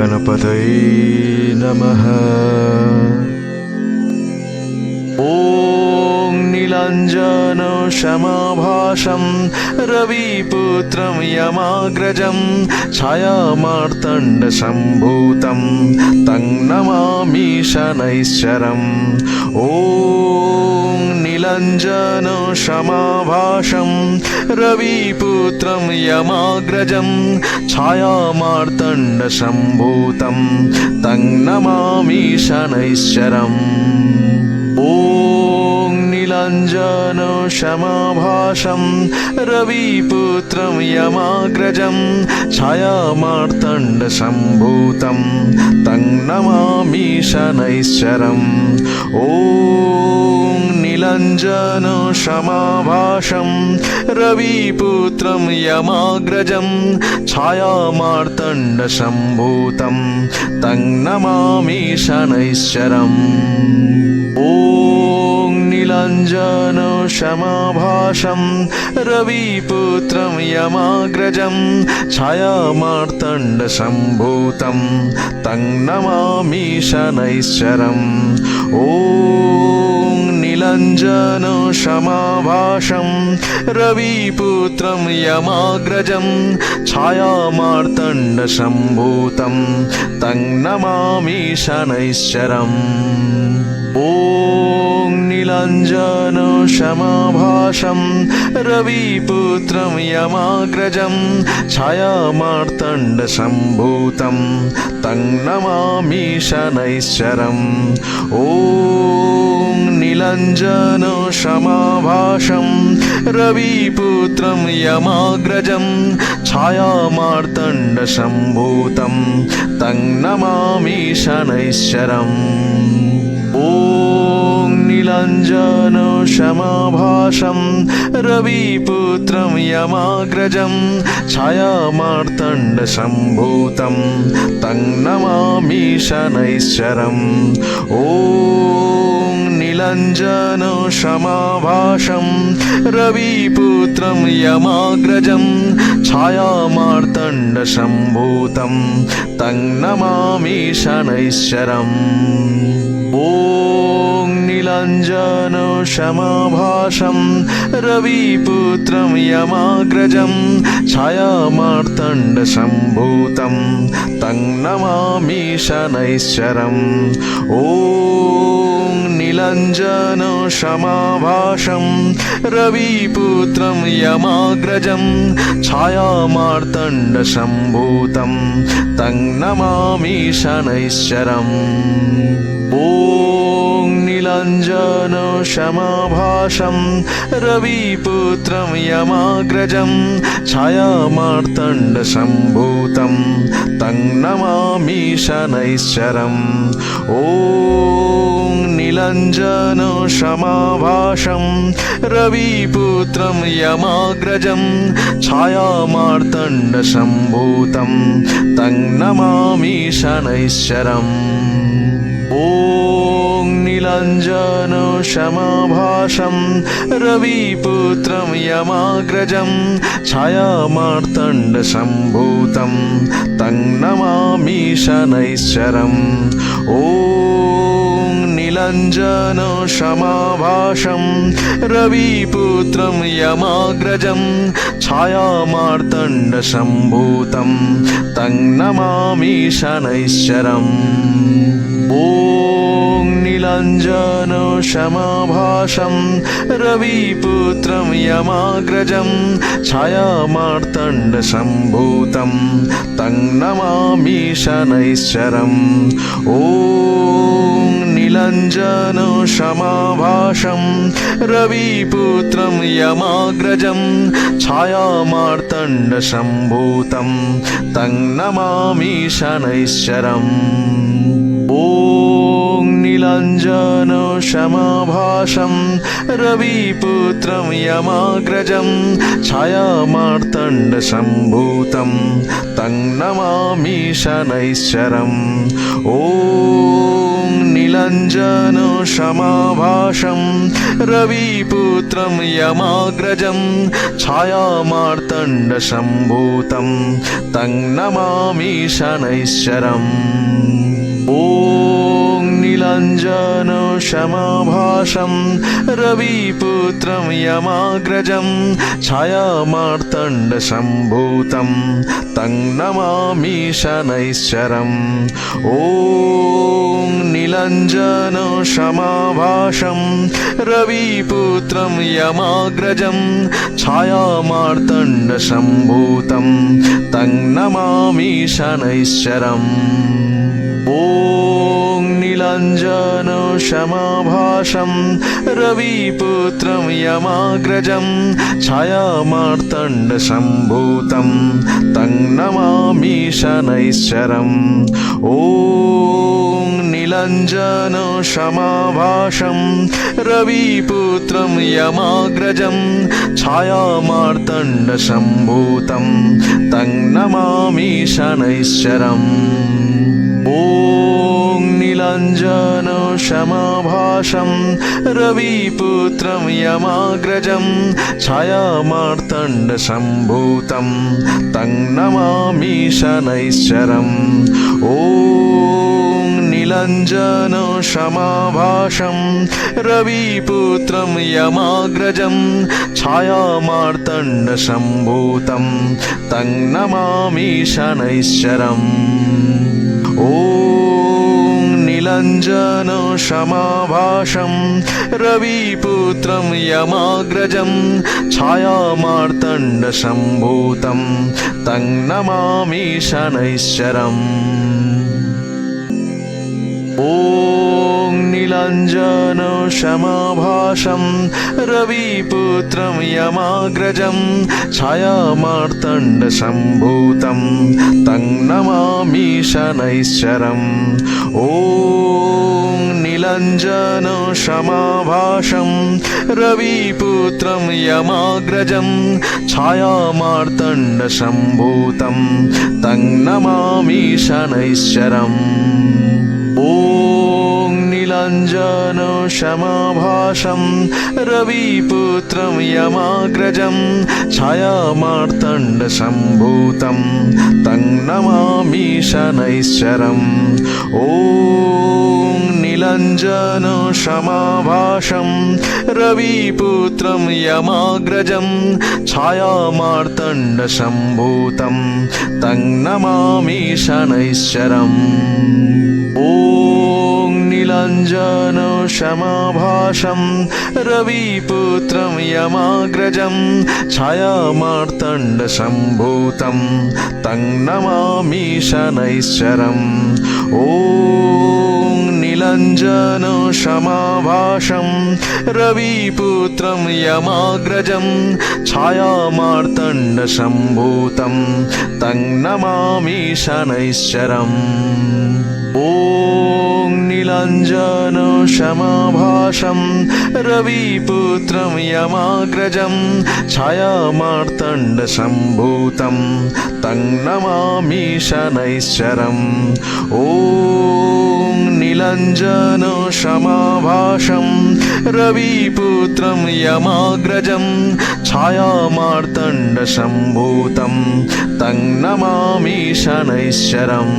गणपतये नमः। ॐ नीलाञ्जन समाभासं रविपुत्रं यमाग्रजं छायामार्तण्डसम्भूतं तं नमामि शनैश्चरम्। ॐ नीलाञ्जन समाभासं रविपुत्रं यमाग्रजं छायामार्तण्डसम्भूतं तं नमामि शनैश्चरम्। ॐ नीलाञ्जन समाभासं रविपुत्रं यमाग्रजं छायामार्तण्डसम्भूतं तं नमामि शनैश्चरम्। ॐ नीलाञ्जन समाभासं रविपुत्रं यमाग्रजं छायामार्तण्डसम्भूतं तं नमामि शनैश्चरम्। ॐ नीलाञ्जन समाभासं रविपुत्रं यमाग्रजं छायामार्तण्डसम्भूतं तं नमामि शनैश्चरम्। ॐ नीलाञ्जन समाभासं रविपुत्रं यमाग्रजं छायामार्तण्डसम्भूतं तं नमामि शनैश्चरम्। ॐ नीलाञ्जन समाभासं रविपुत्रं यमाग्रजं छायामार्तण्डसम्भूतं तं नमामि शनैश्चरम्। ॐ नीलाञ्जन समाभासं रविपुत्रं यमाग्रजं छायामार्तण्डसम्भूतं तं नमामि शनैश्चरम्। ॐ नीलाञ्जन समाभासं रविपुत्रं यमाग्रजं छायामार्तण्डसम्भूतं तं नमामि शनैश्चरम्। ॐ नीलाञ्जन समाभासं रविपुत्रं यमाग्रजं छायामार्तण्डसम्भूतं तं नमामि शनैश्चरम्। ॐ नीलाञ्जन समाभासं रविपुत्रं यमाग्रजं छायामार्तण्डसम्भूतं तं नमामि शनैश्चरम्। ॐ नीलाञ्जन समाभासं रविपुत्रं यमाग्रजं छायामार्तण्डसम्भूतं तं नमामि शनैश्चरम्। ॐ नीलाञ्जन समाभासं रविपुत्रं यमाग्रजं छायामार्तण्डसम्भूतं तं नमामि शनैश्चरम्। ॐ नीलाञ्जन समाभासं रविपुत्रं यमाग्रजं छायामार्तण्डसम्भूतं तं नमामि शनैश्चरम्। ॐ नीलाञ्जन समाभासं रविपुत्रं यमाग्रजं छायामार्तण्डसम्भूतं तं नमामि शनैश्चरम्। ॐ नीलाञ्जन समाभासं रविपुत्रं यमाग्रजं छायामार्तण्डसम्भूतं तं नमामि शनैश्चरम्। ॐ नीलाञ्जन समाभासं रविपुत्रं यमाग्रजं छायामार्तण्डसम्भूतं तं नमामि शनैश्चरम्। ॐ नीलाञ्जन समाभासं रविपुत्रं यमाग्रजं छायामार्तण्डसम्भूतं तं नमामि शनैश्चरम्। ॐ नीलाञ्जन समाभासं रविपुत्रं यमाग्रजं छायामार्तण्डसम्भूतं तं नमामि शनैश्चरम्। ॐ नीलाञ्जनो समाभासं रविपुत्रं यमाग्रजं छायामार्तण्डसम्भूतं तं नमामि शनैश्चरम् ॐ नीलाञ्जनो समाभासं रविपुत्रं यमाग्रजं छायामार्तण्डसम्भूतं तं नमामि शनैश्चरम् ॐ नीलाञ्जनो समाभासं रविपुत्रं यमाग्रजं छायामार्तण्डसम्भूतं तं नमामि शनैश्चरम् ॐ नीलाञ्जनो समाभासं रविपुत्रं यमाग्रजं छायामार्तण्डसम्भूतं तं नमामि शनैश्चरम् ॐ नीलाञ्जनो समाभासं रविपुत्रं यमाग्रजं छायामार्तण्डसम्भूतं तं नमामि शनैश्चरम् ॐ नीलाञ्जनो समाभासं रविपुत्रं यमाग्रजं छायामार्तण्डसम्भूतं तं नमामि शनैश्चरम् ॐ नीलाञ्जनो समाभासं रविपुत्रं यमाग्रजं छायामार्तण्डसम्भूतं तं नमामि शनैश्चरम् ॐ नीलाञ्जनो समाभासं रविपुत्रं यमाग्रजं छायामार्तण्डसम्भूतं तं नमामि शनैश्चरम् ॐ नीलाञ्जनो समाभासं रविपुत्रं यमाग्रजं छायामार्तण्डसम्भूतं तं नमामि शनैश्चरम् ॐ नीलाञ्जनो समाभासं रविपुत्रं यमाग्रजं छायामार्तण्डसम्भूतं तं नमामि शनैश्चरम् ॐ नीलाञ्जनो समाभासं रविपुत्रं यमाग्रजं छायामार्तण्डसम्भूतं तं नमामि शनैश्चरम् ॐ नीलाञ्जनो समाभासं रविपुत्रं यमाग्रजं छायामार्तण्डसम्भूतं तं नमामि शनैश्चरम् ॐ नीलाञ्जनो समाभासं रविपुत्रं यमाग्रजं छायामार्तण्डसम्भूतं तं नमामि शनैश्चरम् ॐ नीलाञ्जनो समाभासं रविपुत्रं यमाग्रजं छायामार्तण्डसम्भूतं तं नमामि शनैश्चरम् ॐ नीलाञ्जनो समाभासं रविपुत्रं यमाग्रजं छायामार्तण्डसम्भूतं तं नमामि शनैश्चरम् ॐ नीलाञ्जनो समाभासं रविपुत्रं यमाग्रजं छायामार्तण्डसम्भूतं तं नमामि शनैश्चरम्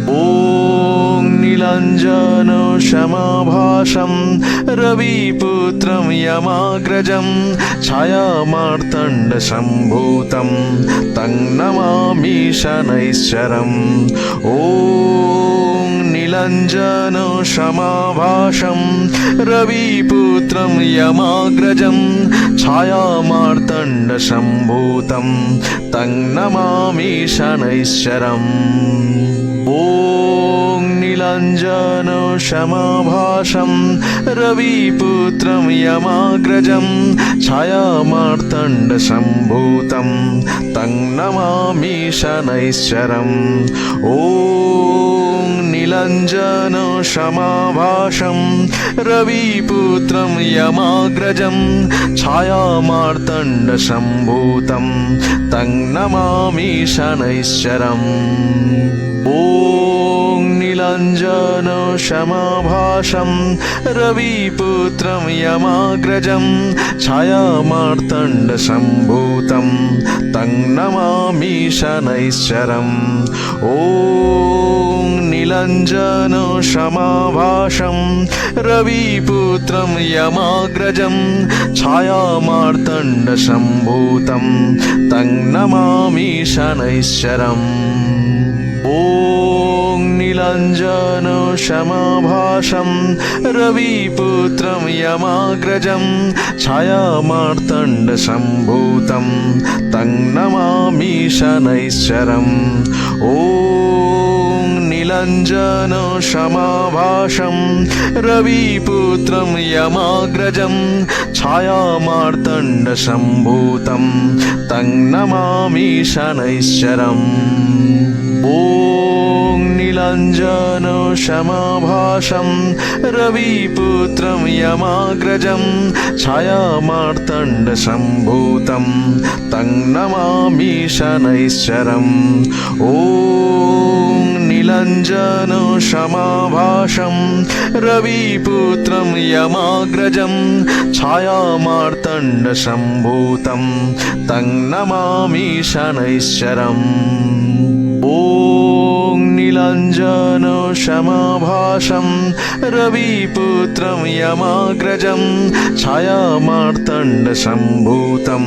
ॐ नीलाञ्जनो समाभासं रविपुत्रं यमाग्रजं छायामार्तण्डसम्भूतं तं नमामि शनैश्चरम् ॐ नीलाञ्जनो समाभासं रविपुत्रं यमाग्रजं छायामार्तण्डसम्भूतं तं नमामि शनैश्चरम् ॐ नीलाञ्जनो समाभासं रविपुत्रं यमाग्रजं छायामार्तण्डसम्भूतं तं नमामि शनैश्चरम् ॐ नीलाञ्जनो समाभासं रविपुत्रं यमाग्रजं छायामार्तण्डसम्भूतं तं नमामि शनैश्चरम् ॐ नीलाञ्जनो शमाभाषं रविपुत्रं यमाग्रजं छायामार्तण्डसम्भूतं तं नमामि शनैश्चरम् ॐ नीलाञ्जनशमाभाषं रविपुत्रं यमाग्रजं छायामार्तण्डसम्भूतं तं नमामि शनैश्चरम् ॐ नीलाञ्जनशमाभाषं रविपुत्रं यमाग्रजं छायामार्तण्डसम्भूतं तं नमामि शनैश्चरम् ॐ नीलाञ्जनशमाभाषं रविपुत्रं यमाग्रजं छायामार्तण्डसम्भूतं तं नमामि शनैश्चरम् ॐ नीलाञ्जनशमाभाषं रविपुत्रं यमाग्रजं छायामार्तण्डसम्भूतं तं नमामि शनैश्चरम् ॐ नीलाञ्जनशमाभाषं रविपुत्रं यमाग्रजं छायामार्तण्डसम्भूतं तं नमामि शनैश्चरम् ॐ नीलाञ्जनशमाभाषं रविपुत्रं यमाग्रजं छायामार्तण्डसम्भूतं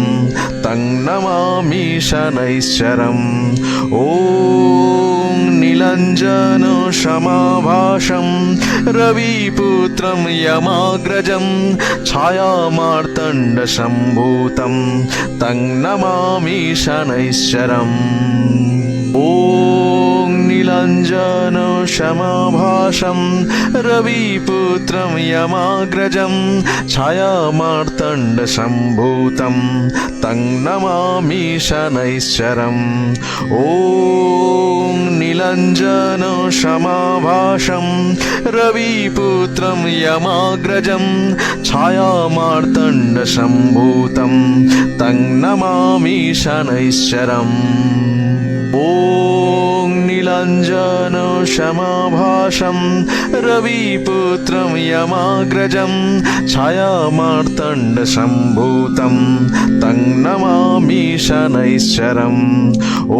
तं नमामि शनैश्चरम् ॐ नीलाञ्जनशमाभाषं रविपुत्रं यमाग्रजं छायामार्तण्डसम्भूतं तं नमामि शनैश्चरम् ॐ नीलाञ्जनशमाभाषं रविपुत्रं यमाग्रजं छायामार्तण्डसम्भूतं तं नमामि शनैश्चरम् ॐ नीलाञ्जनशमाभाषं रविपुत्रं यमाग्रजं छायामार्तण्डसम्भूतं तं नमामि शनैश्चरम् ॐ नीलाञ्जनशमाभाषं रविपुत्रं यमाग्रजं छायामार्तण्डसम्भूतं तं नमामि शनैश्चरम् ॐ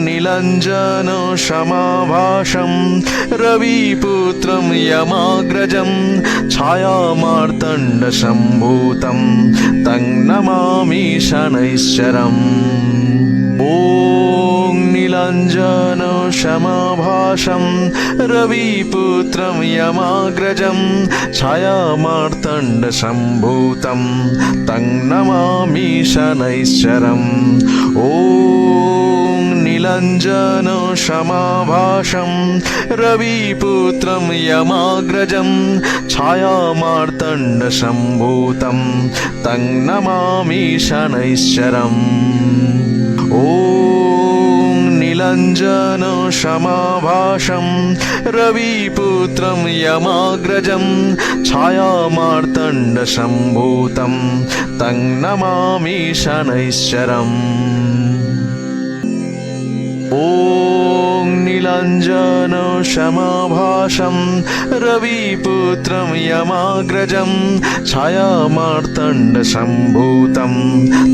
नीलाञ्जनशमाभाषं रविपुत्रं यमाग्रजं छायामार्तण्डसम्भूतं तं नमामि शनैश्चरम् ॐ नीलाञ्जनशमाभाषं रविपुत्रं यमाग्रजं छायामार्तण्डसम्भूतं तं नमामि शनैश्चरम् ॐ नीलाञ्जनशमाभाषं रविपुत्रं यमाग्रजं छायामार्तण्डसम्भूतं तं नमामि शनैश्चरम् ॐ नीलाञ्जनशमाभाषं रविपुत्रं यमाग्रजं छायामार्तण्डसम्भूतं तं नमामि शनैश्चरम् ॐ नीलाञ्जनशमाभाषं रविपुत्रं यमाग्रजं छायामार्तण्डसम्भूतं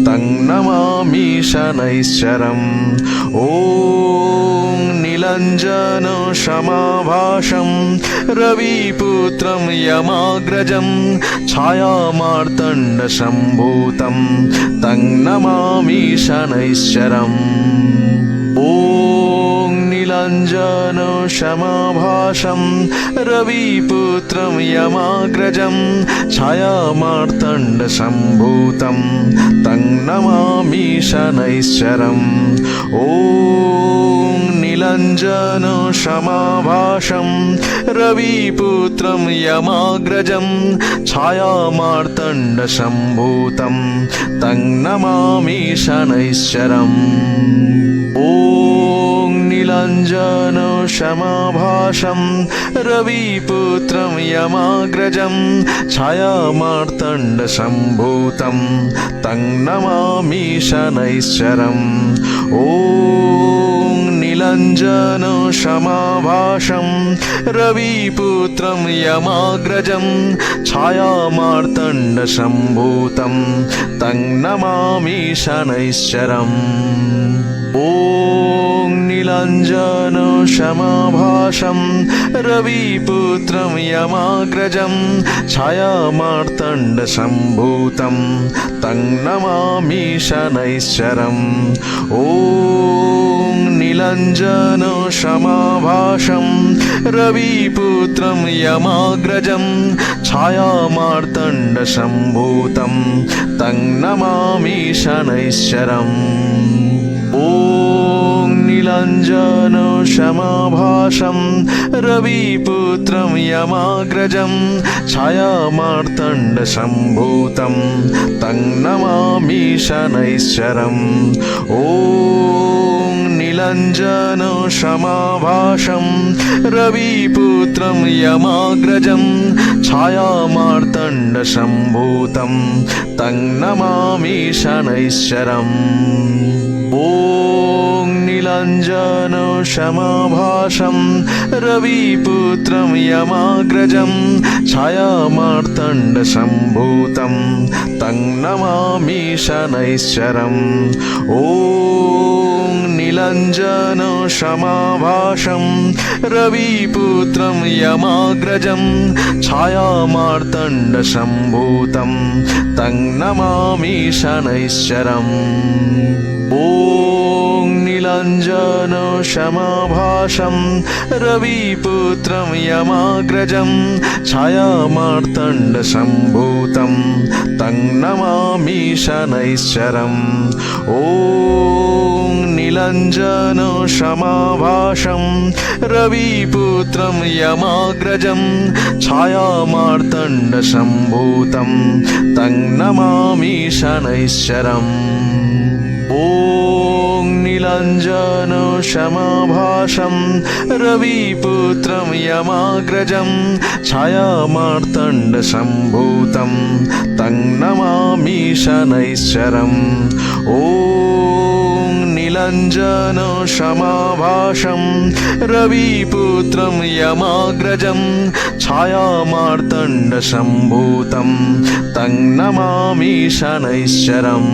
तं नमामि शनैश्चरम् ॐ नीलाञ्जनशमाभाषं रविपुत्रं यमाग्रजं छायामार्तण्डसम्भूतं तं नमामि शनैश्चरम् ॐ नीलाञ्जनशमाभाषं रविपुत्रं यमाग्रजं छायामार्तण्डसम्भूतं तं नमामि शनैश्चरम् ॐ नीलाञ्जनशमाभाषं रविपुत्रं यमाग्रजं छायामार्तण्डसम्भूतं तं नमामि शनैश्चरम् ॐ नीलाञ्जनशमाभाषं रविपुत्रं यमाग्रजं छायामार्तण्डसम्भूतं तं नमामि शनैश्चरम् ॐ नीलाञ्जनशमाभाषं निलञ्जनो क्षमाभाषं रविपुत्रं यमाग्रजं छायामार्तण्डसम्भूतं तं नमामि शनैश्चरम् ॐ निलञ्जनो क्षमाभाषं रविपुत्रं यमाग्रजं छायामार्तण्डसम्भूतं तं नमामि शनैश्चरम् ॐ निलञ्जनो क्षमाभाषं रविपुत्रं यमाग्रजं छायामार्तण्डसम्भूतं तं नमामि शनैश्चरम् ॐ निलञ्जनो क्षमाभाषं रविपुत्रं यमाग्रजं छायामार्तण्डसम्भूतं तं नमामि शनैश्चरम् ॐ निलञ्जनो क्षमाभाषं रविपुत्रं यमाग्रजं छायामार्तण्डसम्भूतं तं नमामि शनैश्चरम् ॐ निलञ्जनो क्षमाभाषं रविपुत्रं यमाग्रजं छायामार्तण्डसम्भूतं तं नमामि शनैश्चरम् ॐ निलञ्जनो क्षमाभाषं रविपुत्रं यमाग्रजं छायामार्तण्डसम्भूतं तं नमामि शनैश्चरम् ॐ निलञ्जनो क्षमाभाषं रविपुत्रं यमाग्रजं छायामार्तण्डसम्भूतं तं नमामि शनैश्चरम् ॐ निलञ्जनो क्षमाभाषं रविपुत्रं यमाग्रजं छायामार्तण्डसम्भूतं तं नमामि शनैश्चरम् ॐ निलञ्जनो क्षमाभाषं रविपुत्रं यमाग्रजं छायामार्तण्डसम्भूतं तं नमामि शनैश्चरम् ॐ निलञ्जनो क्षमाभाषं रविपुत्रं यमाग्रजं छायामार्तण्डसम्भूतं तं नमामि शनैश्चरम्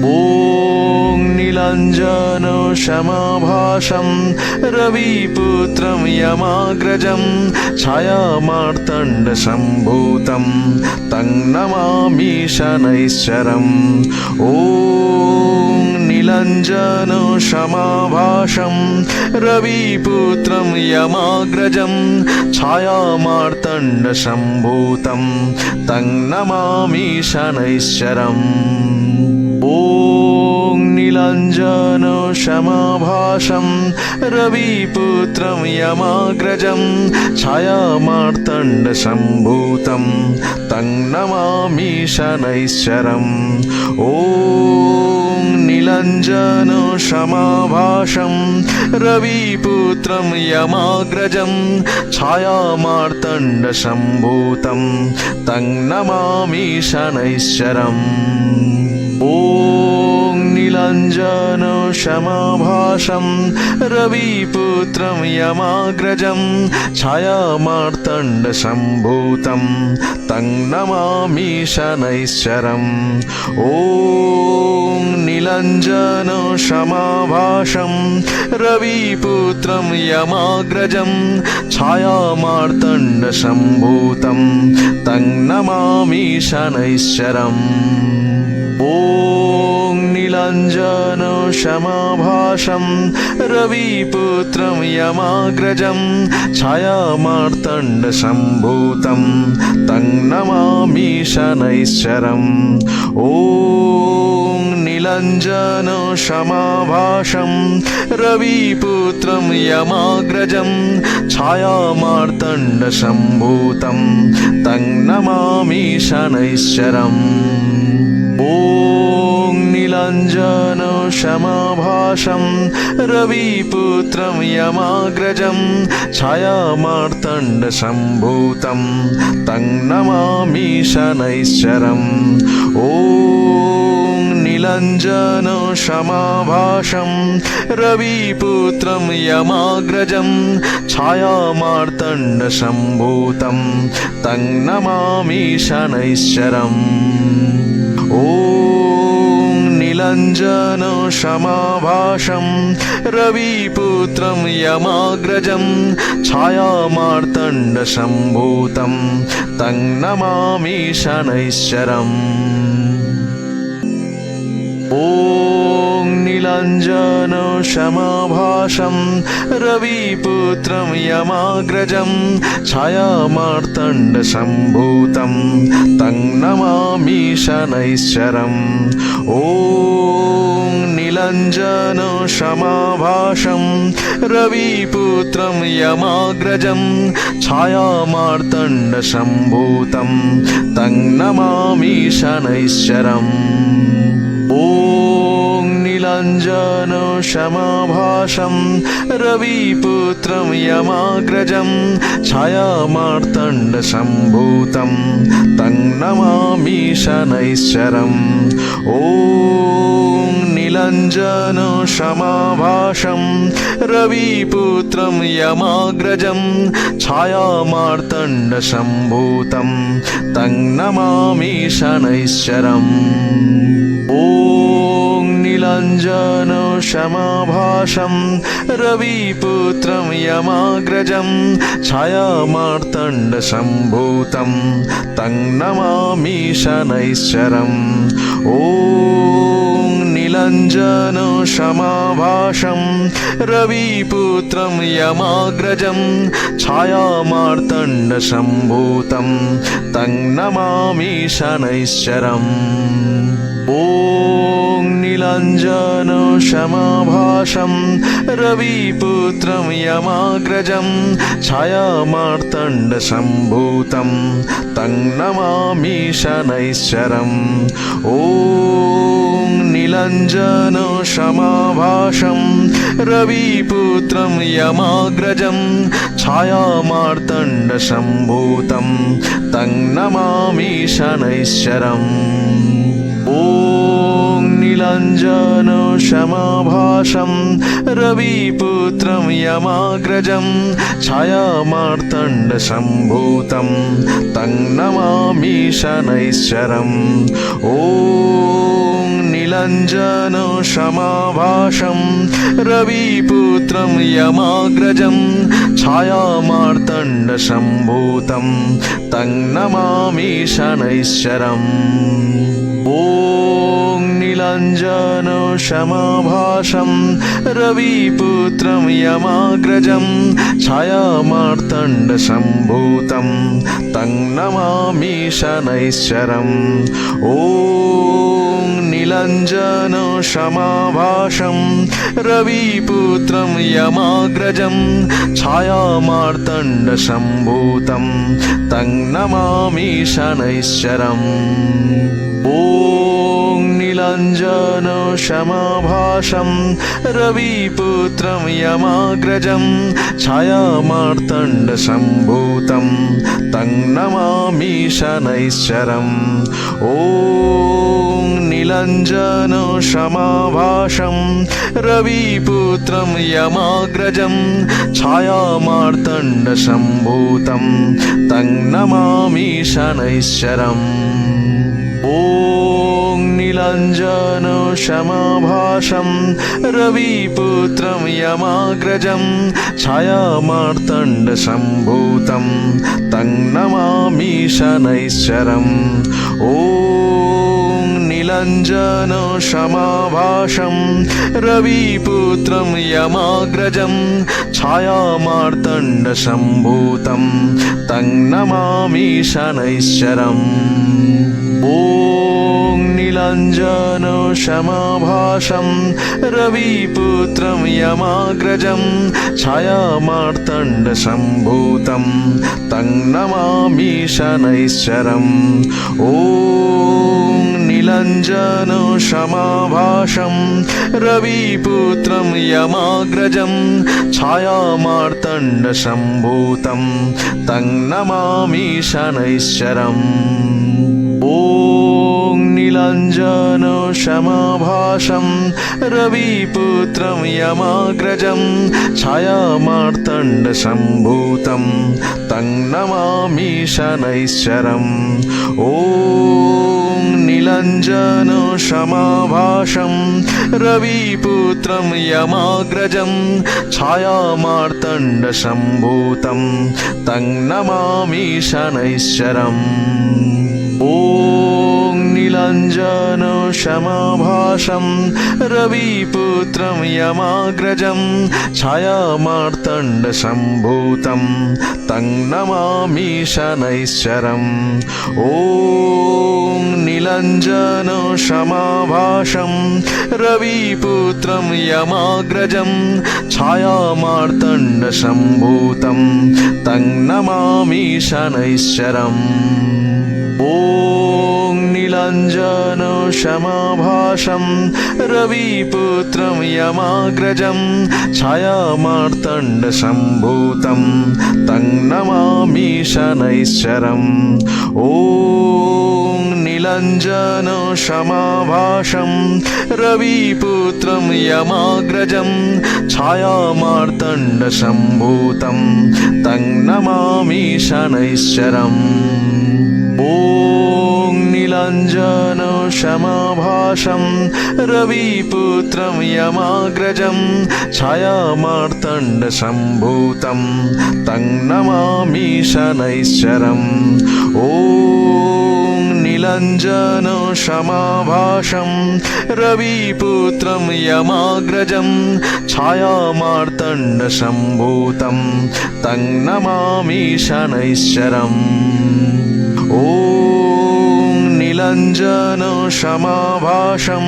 ॐ निलञ्जनो क्षमाभाषं रविपुत्रं यमाग्रजं छायामार्तण्डसम्भूतं तं नमामि शनैश्चरम् ॐ निलञ्जनो क्षमाभाषं रविपुत्रं यमाग्रजं छायामार्तण्डसम्भूतं तं नमामि शनैश्चरम् ॐ निलञ्जनो क्षमाभाषं रविपुत्रं यमाग्रजं छायामार्तण्डसम्भूतं तं नमामि शनैश्चरम् ॐ निलञ्जनो क्षमाभाषं रविपुत्रं यमाग्रजं छायामार्तण्डसम्भूतं तं नमामि शनैश्चरम् ॐ निलञ्जनो क्षमाभाषं रविपुत्रं यमाग्रजं छायामार्तण्डसम्भूतं तं नमामि शनैश्चरम् ॐ निलञ्जनो क्षमाभाषं रविपुत्रं यमाग्रजं छायामार्तण्डसम्भूतं तं नमामि शनैश्चरम् ॐ निलञ्जनो क्षमाभाषं रविपुत्रं यमाग्रजं छायामार्तण्डसम्भूतं तं नमामि शनैश्चरम् ॐ निलञ्जनो क्षमाभाषं रविपुत्रं यमाग्रजं छायामार्तण्डसम्भूतं तं नमामि शनैश्चरम् ॐ निलञ्जनो क्षमाभाषं रविपुत्रं यमाग्रजं छायामार्तण्डसम्भूतं तं नमामि शनैश्चरम् ॐ नीलञ्जनं शमाभासं रविपुत्रं यमाग्रजं छायामार्तण्डसम्भूतं तं नमामि शनैश्चरम् ॐ नीलञ्जनं शमाभासं रविपुत्रं यमाग्रजं छायामार्तण्डसम्भूतं तं नमामि शनैश्चरम् ॐ नीलञ्जनं शमाभासं रविपुत्रं यमाग्रजं छायामार्तण्डसम्भूतं तं नमामि शनैश्चरम् ॐ नीलञ्जनं शमाभासं रविपुत्रं यमाग्रजं छायामार्तण्डसम्भूतं तं नमामि शनैश्चरम् ॐ नीलञ्जनं शमाभासं रविपुत्रं यमाग्रजं छायामार्तण्डसम्भूतं तं नमामि शनैश्चरम् ॐ नीलञ्जनं शमाभासं रविपुत्रं यमाग्रजं छायामार्तण्डसम्भूतं तं नमामि शनैश्चरम् ॐ नीलञ्जनं शमाभासं रविपुत्रं यमाग्रजं छायामार्तण्डसम्भूतं तं नमामि शनैश्चरम् ॐ नीलञ्जनं शमाभासं रविपुत्रं यमाग्रजं छायामार्तण्डसम्भूतं तं नमामि शनैश्चरम् ॐ नीलञ्जनं शमाभासं रविपुत्रं यमाग्रजं छायामार्तण्डसम्भूतं तं नमामि शनैश्चरम् ॐ नीलञ्जनं शमाभासं रविपुत्रं यमाग्रजं छायामार्तण्डसम्भूतं तं नमामि शनैश्चरम् ॐ नीलञ्जनं शमाभासं रविपुत्रं यमाग्रजं छायामार्तण्डसम्भूतं तं नमामि शनैश्चरम् ॐ नीलञ्जनं शमाभासं रविपुत्रं यमाग्रजं छायामार्तण्डसम्भूतं तं नमामि शनैश्चरम् ॐ नीलञ्जनं शमाभासं रविपुत्रं यमाग्रजं छायामार्तण्डसम्भूतं तं नमामि शनैश्चरम् ॐ नीलञ्जनं शमाभासं रविपुत्रं यमाग्रजं छायामार्तण्डसम्भूतं तं नमामि शनैश्चरम् ॐ नीलञ्जनं शमाभासं रविपुत्रं यमाग्रजं छायामार्तण्डसम्भूतं तं नमामि शनैश्चरम् ॐ नीलञ्जनं शमाभासं रविपुत्रं यमाग्रजं छायामार्तण्डसम्भूतं तं नमामि शनैश्चरम् ॐ नीलञ्जनं शमाभासं रविपुत्रं यमाग्रजं छायामार्तण्डसम्भूतं तं नमामि शनैश्चरम् ॐ नीलञ्जनं शमाभासं रविपुत्रं यमाग्रजं छायामार्तण्डसम्भूतं तं नमामि शनैश्चरम् ॐ नीलञ्जनं शमाभासं रविपुत्रं यमाग्रजं छायामार्तण्डसम्भूतं तं नमामि शनैश्चरम् ॐ नीलञ्जनं शमाभासं रविपुत्रं यमाग्रजं छायामार्तण्डसम्भूतं तं नमामि शनैश्चरम् ॐ नीलाञ्जनशमाभासं रविपुत्रं यमाग्रजं छायामार्तण्डसम्भूतं तं नमामि शनैश्चरम् ॐ नीलाञ्जनशमाभासं रविपुत्रं यमाग्रजं छायामार्तण्डसम्भूतं तं नमामि शनैश्चरम् ॐ नीलाञ्जनशमाभासं रविपुत्रं यमाग्रजं छायामार्तण्डसम्भूतं तं नमामि शनैश्चरम् ॐ नीलाञ्जनशमाभासं रविपुत्रं यमाग्रजं छायामार्तण्डसम्भूतं तं नमामि शनैश्चरम् ॐ नीलाञ्जनशमाभासं रविपुत्रं यमाग्रजं छायामार्तण्डसम्भूतं तं नमामि शनैश्चरम् ॐ नीलाञ्जनशमाभासं रविपुत्रं यमाग्रजं छायामार्तण्डसम्भूतं तं नमामि शनैश्चरम् ॐ नीलाञ्जनशमाभासं रविपुत्रं यमाग्रजं छायामार्तण्डसम्भूतं तं नमामि शनैश्चरम् ॐ नीलाञ्जनशमाभासं रविपुत्रं यमाग्रजं छायामार्तण्डसम्भूतं तं नमामि शनैश्चरम् ॐ नीलाञ्जनशमाभासं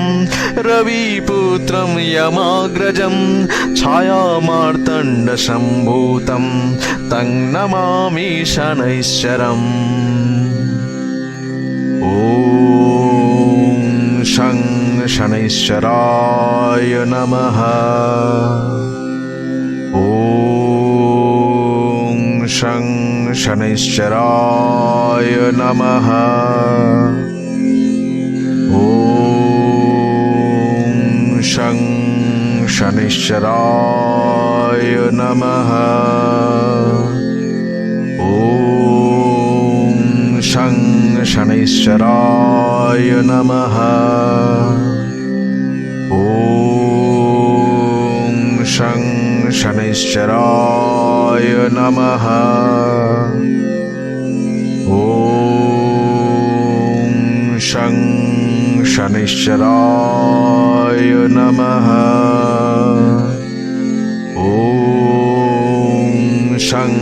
रविपुत्रं यमाग्रजं छायामार्तण्डसम्भूतं तं नमामि शनैश्चरम् ॐ शं शनैश्चराय नमः ॐ शं शनैश्चराय नमः ॐ शं शनैश्चराय नमः ॐ शं शनैश्चराय नमः ॐ शं शनैश्चराय नमः ॐ शं शनैश्चराय नमः ॐ शं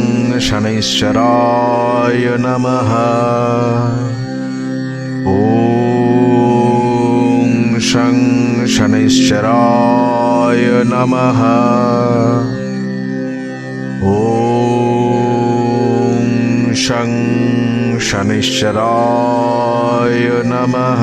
शनैश्चराय नमः ॐ शं शनैश्चराय नमः ॐ शं शनैश्चराय नमः